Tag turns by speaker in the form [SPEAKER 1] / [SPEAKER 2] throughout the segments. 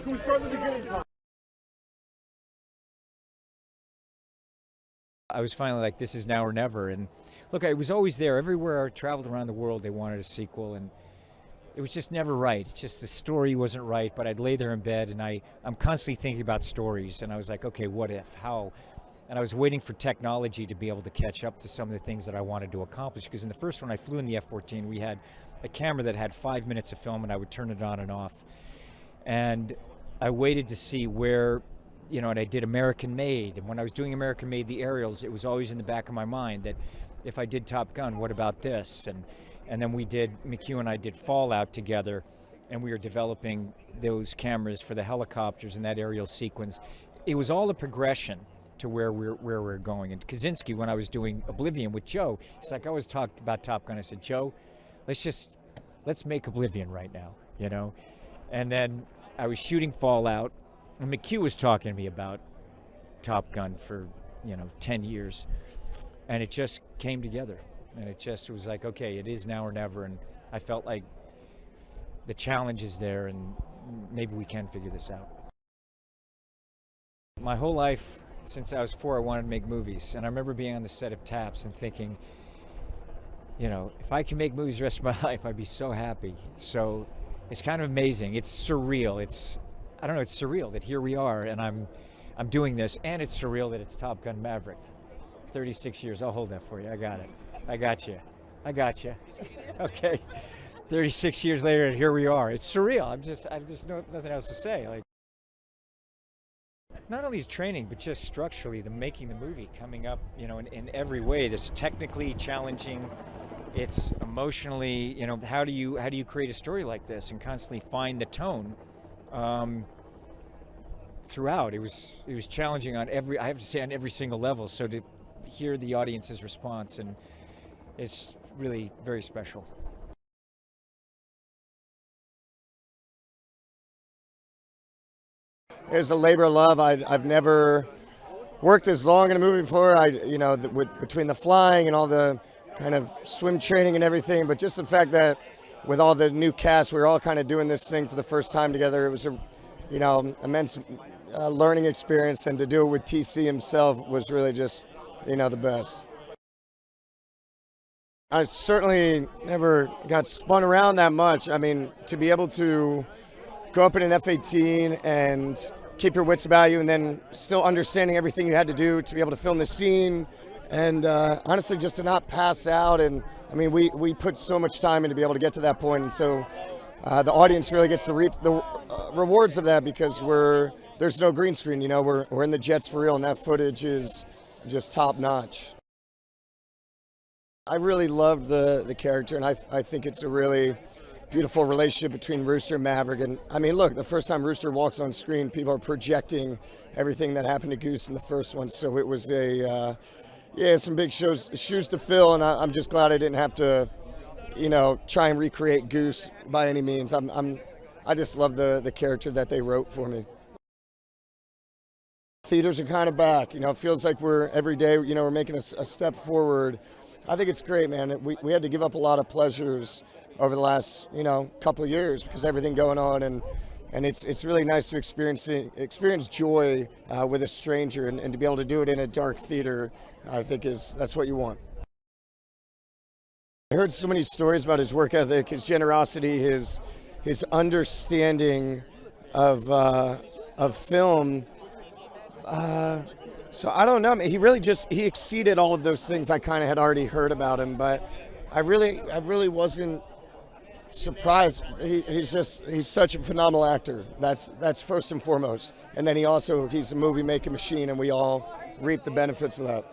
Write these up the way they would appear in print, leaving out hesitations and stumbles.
[SPEAKER 1] Can we start at the beginning? I was finally like, this is now or never. And look, I was always there. Everywhere I traveled around the world, they wanted a sequel, and it was just never right. It's just the story wasn't right, but I'd lay there in bed, and I'm constantly thinking about stories, and I was like, okay, what if, how? And I was waiting for technology to be able to catch up to some of the things that I wanted to accomplish, because in the first one I flew in the F-14, we had a camera that had 5 minutes of film, and I would turn it on and off. And I waited to see where, and I did American Made, and when I was doing American Made, the aerials, it was always in the back of my mind that if I did Top Gun, what about this? And then McHugh and I did Fallout together, and we were developing those cameras for the helicopters and that aerial sequence. It was all a progression to where we're going. And Kosinski, when I was doing Oblivion with Joe, he's like, I always talked about Top Gun. I said, Joe, let's make Oblivion right now, And then I was shooting Fallout, and McHugh was talking to me about Top Gun for, 10 years. And it just came together. And it just was like, okay, it is now or never. And I felt like the challenge is there, and maybe we can figure this out. My whole life, since I was 4, I wanted to make movies. And I remember being on the set of Taps and thinking, if I can make movies the rest of my life, I'd be so happy. So it's kind of amazing. It's surreal. It's surreal that here we are, and I'm doing this. And it's surreal that it's Top Gun Maverick. 36 years. I'll hold that for you. I got it. I got you. Okay. 36 years later, and here we are. It's surreal. I just nothing else to say. Like, not only training, but just structurally, making the movie coming up, in every way that's technically challenging. It's emotionally, how do you create a story like this and constantly find the tone throughout? It was challenging on every single level. So to hear the audience's response, and it's really very special.
[SPEAKER 2] It's a labor of love. I've never worked as long in a movie before. Between the flying and all the kind of swim training and everything, but just the fact that with all the new cast, we were all kind of doing this thing for the first time together. It was a, immense learning experience, and to do it with TC himself was really just, the best. I certainly never got spun around that much. I mean, to be able to go up in an F-18 and keep your wits about you, and then still understanding everything you had to do to be able to film the scene, and honestly just to not pass out. And I mean, we put so much time in to be able to get to that point, and so the audience really gets to reap the rewards of that, because there's no green screen. We're in the jets for real, and that footage is just top notch. I really loved the character, and I think it's a really beautiful relationship between Rooster and Maverick. And I mean, look, the first time Rooster walks on screen, people are projecting everything that happened to Goose in the first one. So it was some big shoes to fill, and I'm just glad I didn't have to, try and recreate Goose by any means. I just love the character that they wrote for me. Theaters are kind of back. It feels like every day, we're making a step forward. I think it's great, man. We had to give up a lot of pleasures over the last, couple of years because everything going on, and it's really nice to experience joy with a stranger, and to be able to do it in a dark theater, I think that's what you want. I heard so many stories about his work ethic, his generosity, his understanding of film. So I don't know. He really he exceeded all of those things I kind of had already heard about him, but I really wasn't surprised. He's such a phenomenal actor. That's first and foremost. And then he's a movie making machine, and we all reap the benefits of that.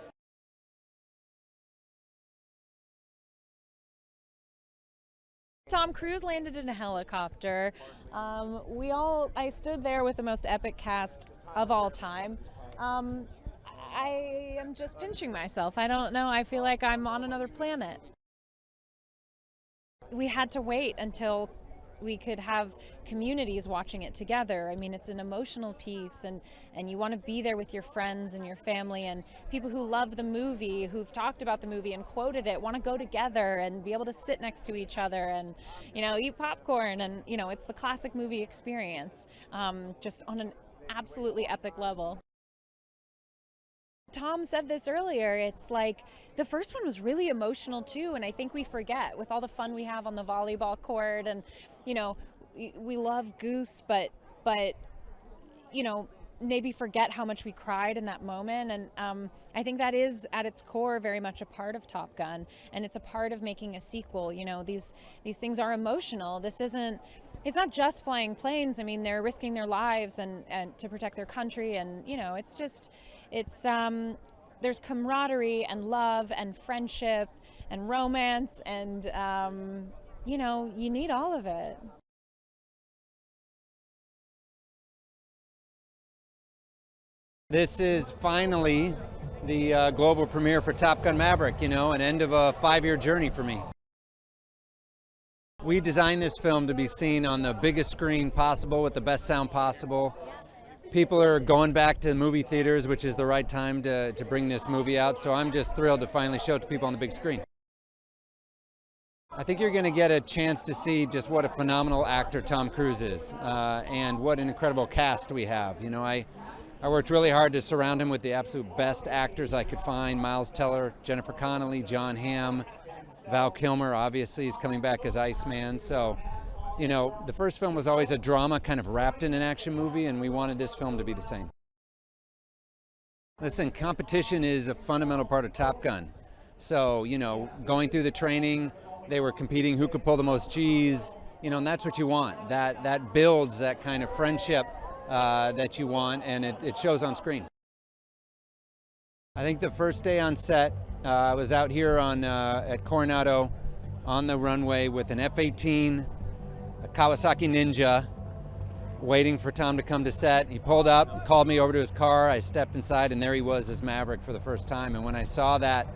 [SPEAKER 3] Tom Cruise landed in a helicopter. I stood there with the most epic cast of all time. I am just pinching myself. I don't know. I feel like I'm on another planet. We had to wait until we could have communities watching it together. I mean, it's an emotional piece, and you want to be there with your friends and your family, and people who love the movie, who've talked about the movie and quoted it, want to go together and be able to sit next to each other and, eat popcorn, and, it's the classic movie experience, just on an absolutely epic level. Tom said this earlier, it's like the first one was really emotional too, and I think we forget with all the fun we have on the volleyball court, and we love Goose, but maybe forget how much we cried in that moment. And I think that is at its core very much a part of Top Gun, and it's a part of making a sequel. These things are emotional. It's not just flying planes. I mean, they're risking their lives and to protect their country, and there's camaraderie and love and friendship and romance, and you need all of it.
[SPEAKER 4] This is finally the global premiere for Top Gun Maverick, an end of a 5-year journey for me. We designed this film to be seen on the biggest screen possible with the best sound possible. People are going back to movie theaters, which is the right time to bring this movie out, so I'm just thrilled to finally show it to people on the big screen. I think you're going to get a chance to see just what a phenomenal actor Tom Cruise is, and what an incredible cast we have. I worked really hard to surround him with the absolute best actors I could find: Miles Teller, Jennifer Connelly, Jon Hamm, Val Kilmer, obviously, is coming back as Iceman. So, the first film was always a drama kind of wrapped in an action movie, and we wanted this film to be the same. Listen, competition is a fundamental part of Top Gun. So, going through the training, they were competing who could pull the most G's, and that's what you want. That builds that kind of friendship that you want, and it shows on screen. I think the first day on set, I was out here at Coronado on the runway with an F-18, a Kawasaki Ninja, waiting for Tom to come to set. He pulled up, called me over to his car. I stepped inside, and there he was as Maverick for the first time. And when I saw that,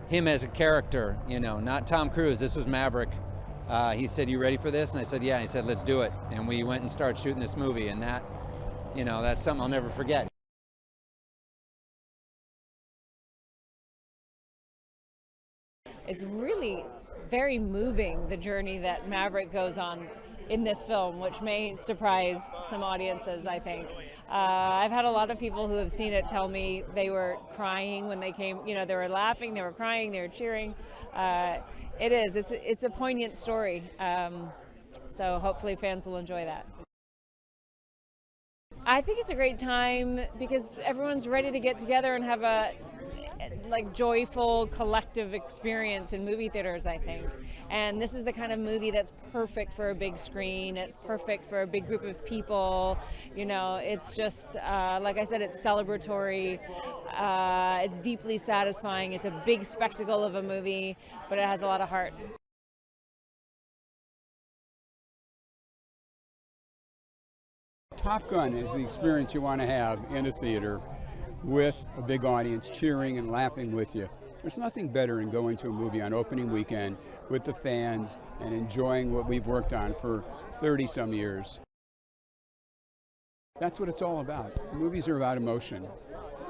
[SPEAKER 4] him as a character, not Tom Cruise, this was Maverick, he said, "You ready for this?" And I said, "Yeah." He said, "Let's do it." And we went and started shooting this movie, and that's something I'll never forget.
[SPEAKER 5] It's really very moving, the journey that Maverick goes on in this film, which may surprise some audiences, I think. I've had a lot of people who have seen it tell me they were crying when they came, they were laughing, they were crying, they were cheering. It's a poignant story, so hopefully fans will enjoy that. I think it's a great time because everyone's ready to get together and have a joyful collective experience in movie theaters, I think. And this is the kind of movie that's perfect for a big screen. It's perfect for a big group of people. It's just, like I said, it's celebratory. It's deeply satisfying. It's a big spectacle of a movie, but it has a lot of heart.
[SPEAKER 6] Top Gun is the experience you want to have in a theater with a big audience cheering and laughing with you. There's nothing better than going to a movie on opening weekend with the fans and enjoying what we've worked on for 30-some years. That's what it's all about. Movies are about emotion.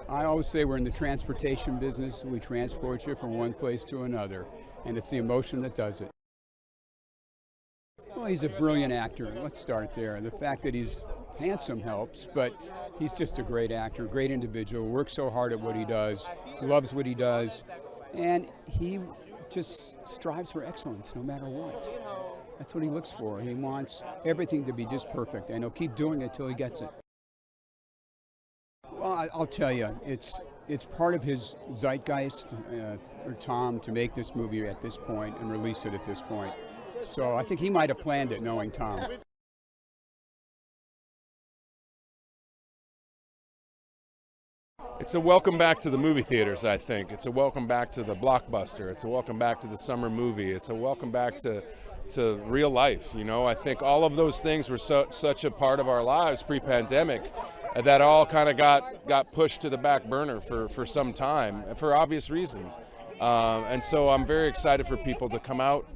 [SPEAKER 6] I always say we're in the transportation business. We transport you from one place to another, and it's the emotion that does it. Well, he's a brilliant actor. Let's start there. The fact that he's handsome helps, but he's just a great actor, great individual, works so hard at what he does, loves what he does, and he just strives for excellence no matter what. That's what he looks for. He wants everything to be just perfect, and he'll keep doing it till he gets it. Well, I'll tell you, it's part of his zeitgeist for Tom to make this movie at this point and release it at this point. So I think he might have planned it, knowing Tom.
[SPEAKER 7] It's a welcome back to the movie theaters, I think. It's a welcome back to the blockbuster. It's a welcome back to the summer movie. It's a welcome back to real life. I think all of those things were such a part of our lives pre-pandemic that all kind of got pushed to the back burner for some time, for obvious reasons. And so I'm very excited for people to come out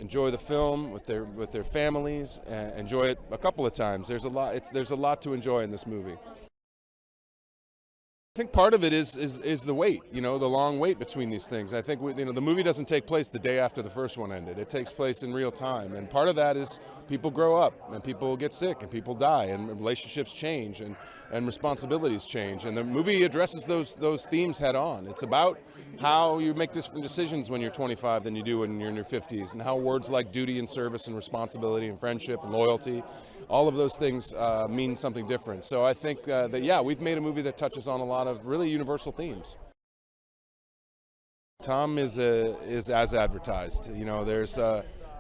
[SPEAKER 7] enjoy the film with their families, enjoy it a couple of times. There's a lot to enjoy in this movie. I think part of it is the wait, the long wait between these things. I think the movie doesn't take place the day after the first one ended. It takes place in real time, and part of that is people grow up, and people get sick, and people die, and relationships change, and responsibilities change. And the movie addresses those themes head on. It's about how you make different decisions when you're 25 than you do when you're in your 50s, and how words like duty and service and responsibility and friendship and loyalty, all of those things mean something different. So I think that we've made a movie that touches on a lot of really universal themes. Tom is as advertised.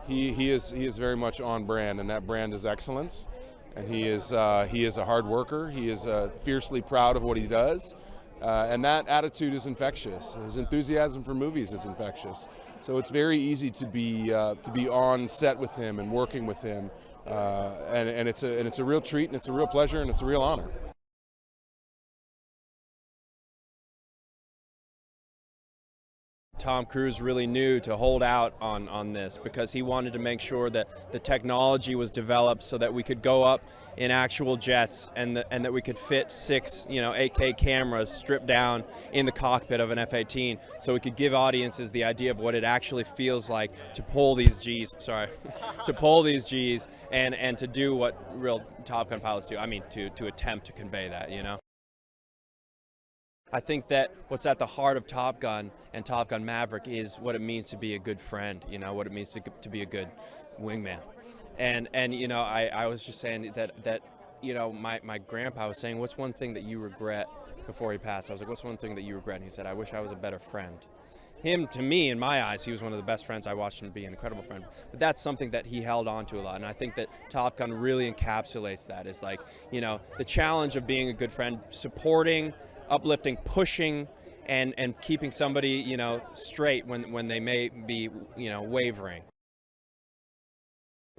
[SPEAKER 7] He is very much on brand, and that brand is excellence. And he is a hard worker. He is fiercely proud of what he does, and that attitude is infectious. His enthusiasm for movies is infectious. So it's very easy to be on set with him and working with him. And it's a real treat, and it's a real pleasure, and it's a real honor.
[SPEAKER 8] Tom Cruise really knew to hold out on this because he wanted to make sure that the technology was developed so that we could go up in actual jets and that we could fit 6 8K cameras stripped down in the cockpit of an F-18, so we could give audiences the idea of what it actually feels like to pull these G's. To pull these G's and to do what real Top Gun pilots do. I mean, to attempt to convey that. I think that what's at the heart of Top Gun and Top Gun Maverick is what it means to be a good friend, what it means to be a good wingman. And I was just saying that my grandpa was saying, what's one thing that you regret before he passed? I was like, what's one thing that you regret? And he said, I wish I was a better friend. Him, to me, in my eyes, he was one of the best friends. I watched him be an incredible friend. But that's something that he held on to a lot. And I think that Top Gun really encapsulates that. It's like, the challenge of being a good friend, supporting, uplifting, pushing, and keeping somebody, straight when they may be, wavering.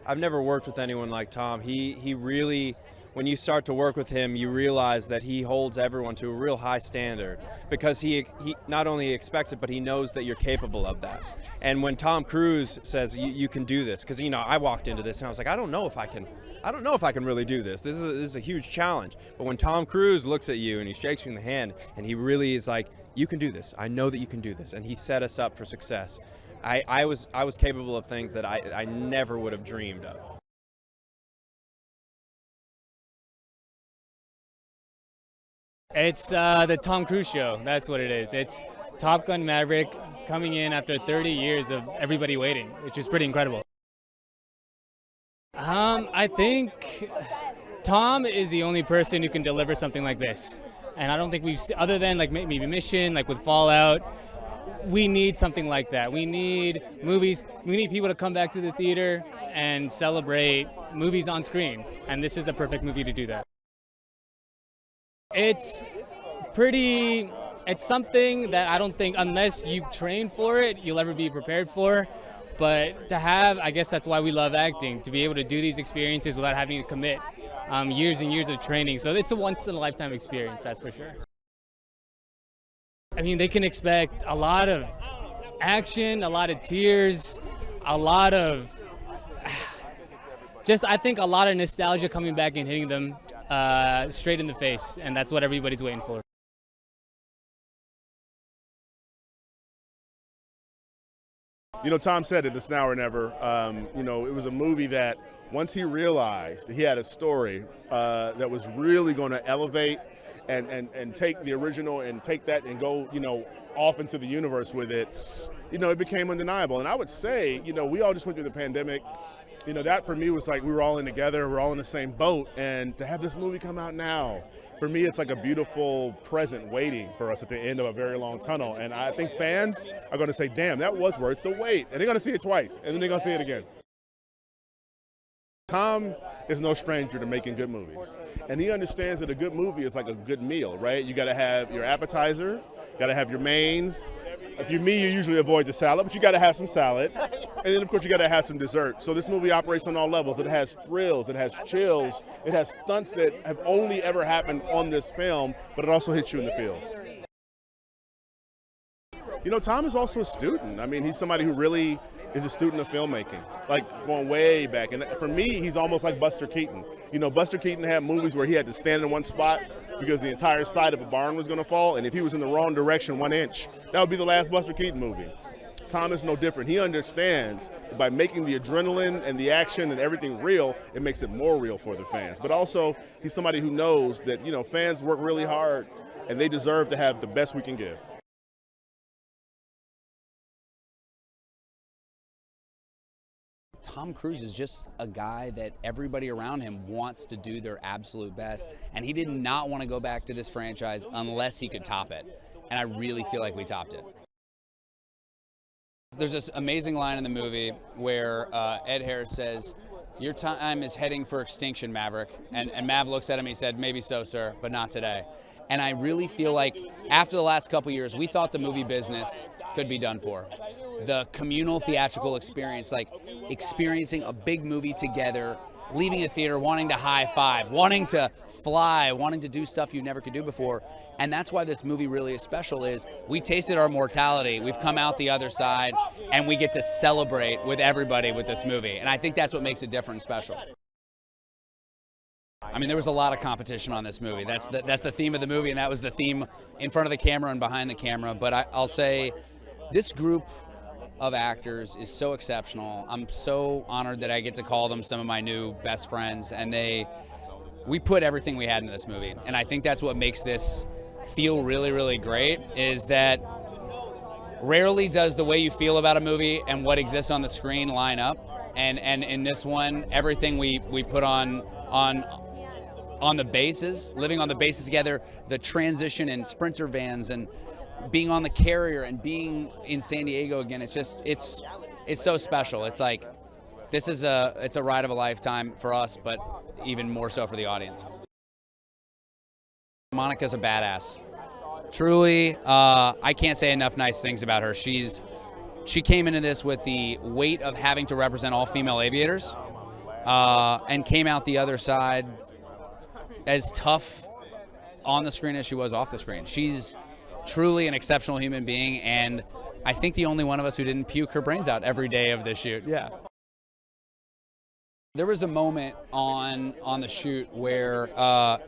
[SPEAKER 8] I've never worked with anyone like Tom. He really, when you start to work with him, you realize that he holds everyone to a real high standard because he not only expects it, but he knows that you're capable of that. And when Tom Cruise says you can do this, because I walked into this and I was like, I don't know if I can really do this. This is a huge challenge. But when Tom Cruise looks at you and he shakes you in the hand and he really is like, you can do this. I know that you can do this. And he set us up for success. I was capable of things that I never would have dreamed of.
[SPEAKER 9] It's the Tom Cruise show. That's what it is. It's Top Gun Maverick coming in after 30 years of everybody waiting, which is pretty incredible. I think Tom is the only person who can deliver something like this. And I don't think we've, other than like maybe Mission, like with Fallout, we need something like that. We need movies, we need people to come back to the theater and celebrate movies on screen. And this is the perfect movie to do that. It's something that I don't think, unless you train for it, you'll ever be prepared for. But to have, I guess that's why we love acting, to be able to do these experiences without having to commit years and years of training. So it's a once-in-a-lifetime experience, that's for sure. I mean, they can expect a lot of action, a lot of tears, a lot of I think a lot of nostalgia coming back and hitting them straight in the face, and that's what everybody's waiting for.
[SPEAKER 10] Tom said it, it's now or never. It was a movie that once he realized that he had a story that was really going to elevate and take the original and take that and go, off into the universe with it, it became undeniable. And I would say, we all just went through the pandemic. That for me was like we were all in together, we're all in the same boat. And to have this movie come out now, for me, it's like a beautiful present waiting for us at the end of a very long tunnel. And I think fans are going to say, damn, that was worth the wait. And they're going to see it twice, and then they're going to see it again. Tom is no stranger to making good movies. And he understands that a good movie is like a good meal, right? You got to have your appetizer, you got to have your mains. If you're me, you usually avoid the salad, but you got to have some salad. And then, of course, you got to have some dessert. So this movie operates on all levels. It has thrills, it has chills, it has stunts that have only ever happened on this film, but it also hits you in the feels. Tom is also a student. I mean, he's somebody who really is a student of filmmaking, like going way back. And for me, he's almost like Buster Keaton. You know, Buster Keaton had movies where he had to stand in one spot because the entire side of a barn was going to fall, and if he was in the wrong direction 1 inch, that would be the last Buster Keaton movie. Tom is no different. He understands that by making the adrenaline and the action and everything real, it makes it more real for the fans. But also, he's somebody who knows that, you know, fans work really hard and they deserve to have the best we can give.
[SPEAKER 11] Tom Cruise is just a guy that everybody around him wants to do their absolute best, and he did not want to go back to this franchise unless he could top it, and I really feel like we topped it. There's this amazing line in the movie where Ed Harris says, "Your time is heading for extinction, Maverick," and Mav looks at him and he said, "Maybe so, sir, but not today." And I really feel like after the last couple years, we thought the movie business could be done for. The communal theatrical experience, like experiencing a big movie together, leaving a theater, wanting to high five, wanting to fly, wanting to do stuff you never could do before. And that's why this movie really is special, is we tasted our mortality, we've come out the other side, and we get to celebrate with everybody with this movie. And I think that's what makes it different and special. I mean, there was a lot of competition on this movie. That's the theme of the movie, and that was the theme in front of the camera and behind the camera. But I'll say this group of actors is so exceptional. I'm so honored that I get to call them some of my new best friends, and we put everything we had into this movie. And I think that's what makes this feel really, really great, is that rarely does the way you feel about a movie and what exists on the screen line up. And in this one, everything we put on the bases, living on the bases together, the transition in Sprinter vans and being on the carrier and being in San Diego again, it's so special. It's like, it's a ride of a lifetime for us, but even more so for the audience. Monica's a badass. Truly, I can't say enough nice things about her. She came into this with the weight of having to represent all female aviators, and came out the other side as tough on the screen as she was off the screen. She's truly an exceptional human being, and I think the only one of us who didn't puke her brains out every day of the shoot. Yeah. There was a moment on the shoot where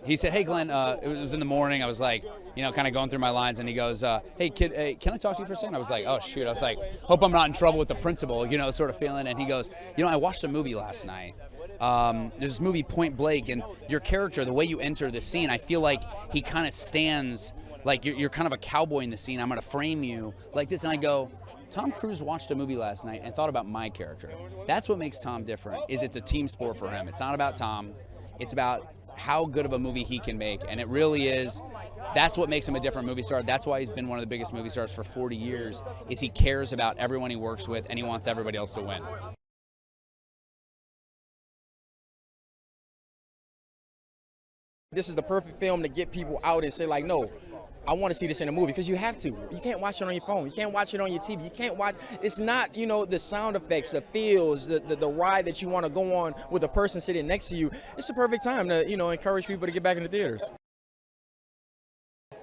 [SPEAKER 11] he said, "Hey, Glenn," it was in the morning. I was like, kind of going through my lines, and he goes, "Hey, kid, hey, can I talk to you for a second?" I was like, "Oh, shoot." I was like, hope I'm not in trouble with the principal, sort of feeling. And he goes, "I watched a movie last night. There's this movie, Point Blank, and your character, the way you enter the scene, I feel like he kind of stands like you're kind of a cowboy in the scene. I'm going to frame you like this." And I go, Tom Cruise watched a movie last night and thought about my character. That's what makes Tom different, is it's a team sport for him. It's not about Tom. It's about how good of a movie he can make. And it really is, that's what makes him a different movie star. That's why he's been one of the biggest movie stars for 40 years, is he cares about everyone he works with and he wants everybody else to win.
[SPEAKER 12] This is the perfect film to get people out and say, like, no, I want to see this in a movie, because you have to. You can't watch it on your phone. You can't watch it on your TV. You can't watch. It's not, the sound effects, the feels, the ride that you want to go on with a person sitting next to you. It's the perfect time to, encourage people to get back in the theaters.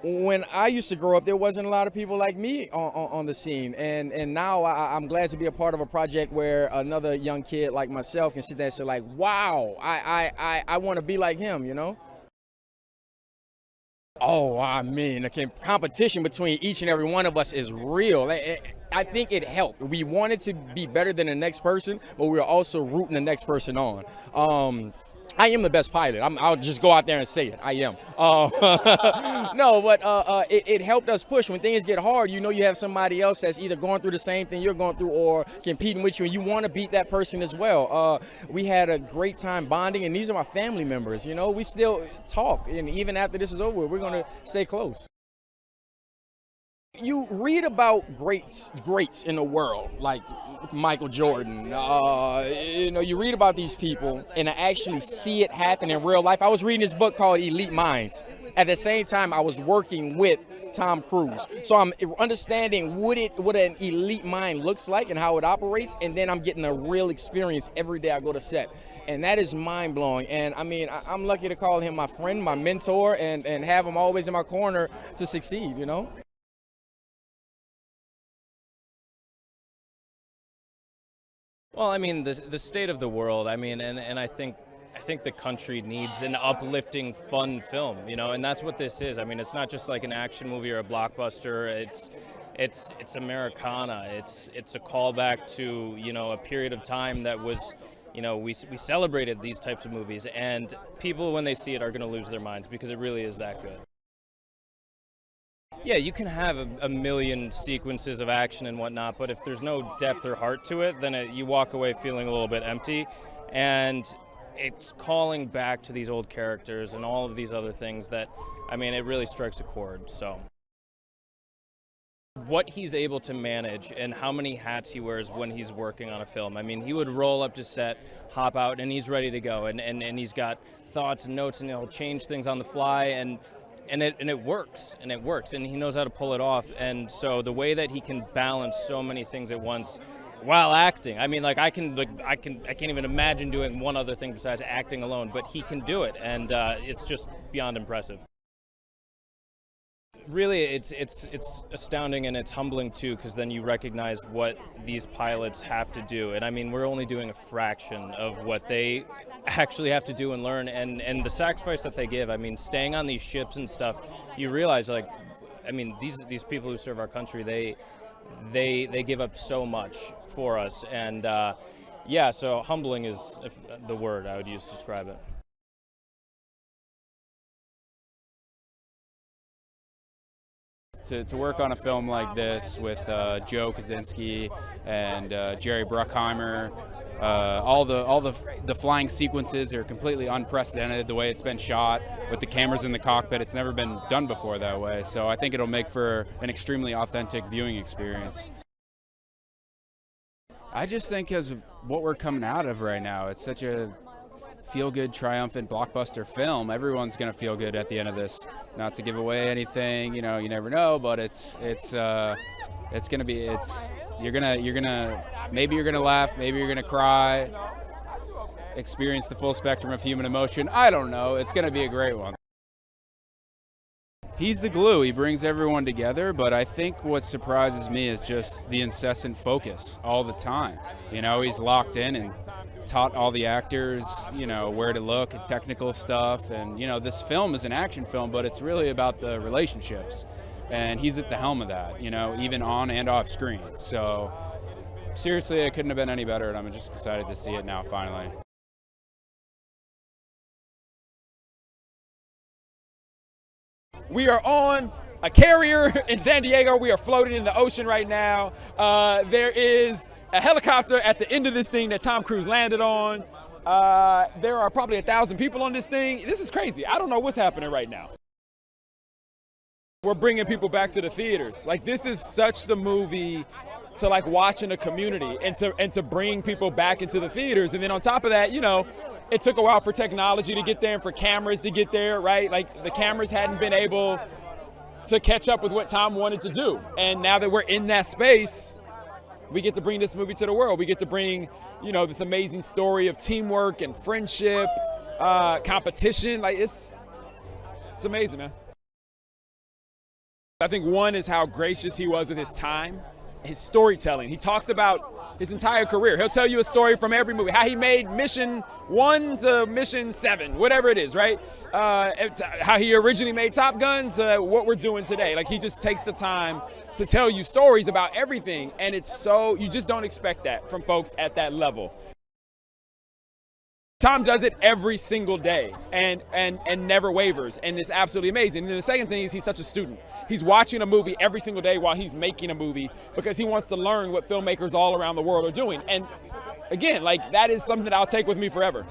[SPEAKER 12] When I used to grow up, there wasn't a lot of people like me on the scene. And now I'm glad to be a part of a project where another young kid like myself can sit there and say, like, wow, I want to be like him, Oh, I mean, the competition between each and every one of us is real. I think it helped. We wanted to be better than the next person, but we were also rooting the next person on. I am the best pilot. I'll just go out there and say it. I am. No, but it helped us push. When things get hard, you have somebody else that's either going through the same thing you're going through or competing with you, and you want to beat that person as well. We had a great time bonding, and these are my family members. We still talk, and even after this is over, we're going to stay close. You read about greats in the world, like Michael Jordan. You read about these people, and I actually see it happen in real life. I was reading this book called Elite Minds. At the same time, I was working with Tom Cruise. So I'm understanding what an elite mind looks like and how it operates, and then I'm getting a real experience every day I go to set. And that is mind-blowing. And I mean, I'm lucky to call him my friend, my mentor, and have him always in my corner to succeed,
[SPEAKER 13] Well, I mean, the state of the world. I mean, and I think the country needs an uplifting, fun film, you know, and that's what this is. I mean, it's not just like an action movie or a blockbuster. It's Americana. It's a callback to, you know, a period of time that was, you know, we celebrated these types of movies, and people when they see it are going to lose their minds because it really is that good. Yeah, you can have a million sequences of action and whatnot, but if there's no depth or heart to it, then you walk away feeling a little bit empty. And it's calling back to these old characters and all of these other things that, I mean, it really strikes a chord. So what he's able to manage and how many hats he wears when he's working on a film. I mean, he would roll up to set, hop out, and he's ready to go. And he's got thoughts and notes, and he'll change things on the fly, and it works, and he knows how to pull it off. And so the way that he can balance so many things at once while acting, I mean, like I can't even imagine doing one other thing besides acting alone, but he can do it, and it's just beyond impressive. Really, it's astounding, and it's humbling too, because then you recognize what these pilots have to do. And I mean, we're only doing a fraction of what they actually have to do and learn, and the sacrifice that they give. I mean, staying on these ships and stuff, you realize, like, I mean, these people who serve our country, they give up so much for us, and yeah, so humbling is the word I would use to describe it.
[SPEAKER 14] To work on a film like this with Joe Kosinski and Jerry Bruckheimer, all the flying sequences are completely unprecedented. The way it's been shot with the cameras in the cockpit, it's never been done before that way. So I think it'll make for an extremely authentic viewing experience. I just think because of what we're coming out of right now, it's such a feel-good, triumphant blockbuster film. Everyone's gonna feel good at the end of this. Not to give away anything, you know, you never know, but you're gonna maybe you're gonna laugh, maybe you're gonna cry, experience the full spectrum of human emotion. I don't know. It's gonna be a great one. He's the glue. He brings everyone together, but I think what surprises me is just the incessant focus all the time. You know, he's locked in and taught all the actors, you know, where to look at technical stuff. And, you know, this film is an action film, but it's really about the relationships. And he's at the helm of that, you know, even on and off screen. So seriously, it couldn't have been any better, and I'm just excited to see it now, finally.
[SPEAKER 12] We are on a carrier in San Diego. We are floating in the ocean right now. There is a helicopter at the end of this thing that Tom Cruise landed on. There are probably 1,000 people on this thing. This is crazy. I don't know what's happening right now. We're bringing people back to the theaters. Like, this is such the movie to like watch in a community and to bring people back into the theaters. And then on top of that, you know, it took a while for technology to get there and for cameras to get there, right? Like, the cameras hadn't been able to catch up with what Tom wanted to do. And now that we're in that space, we get to bring this movie to the world. We get to bring, you know, this amazing story of teamwork and friendship, competition. Like, it's amazing, man. I think one is how gracious he was with his time, his storytelling. He talks about his entire career. He'll tell you a story from every movie, how he made mission 1 to mission 7, whatever it is, right? How he originally made Top Gun to what we're doing today. Like, he just takes the time to tell you stories about everything, and it's so, you just don't expect that from folks at that level. Tom does it every single day and never wavers, and it's absolutely amazing. And then the second thing is he's such a student. He's watching a movie every single day while he's making a movie because he wants to learn what filmmakers all around the world are doing. And again, like, that is something that I'll take with me forever.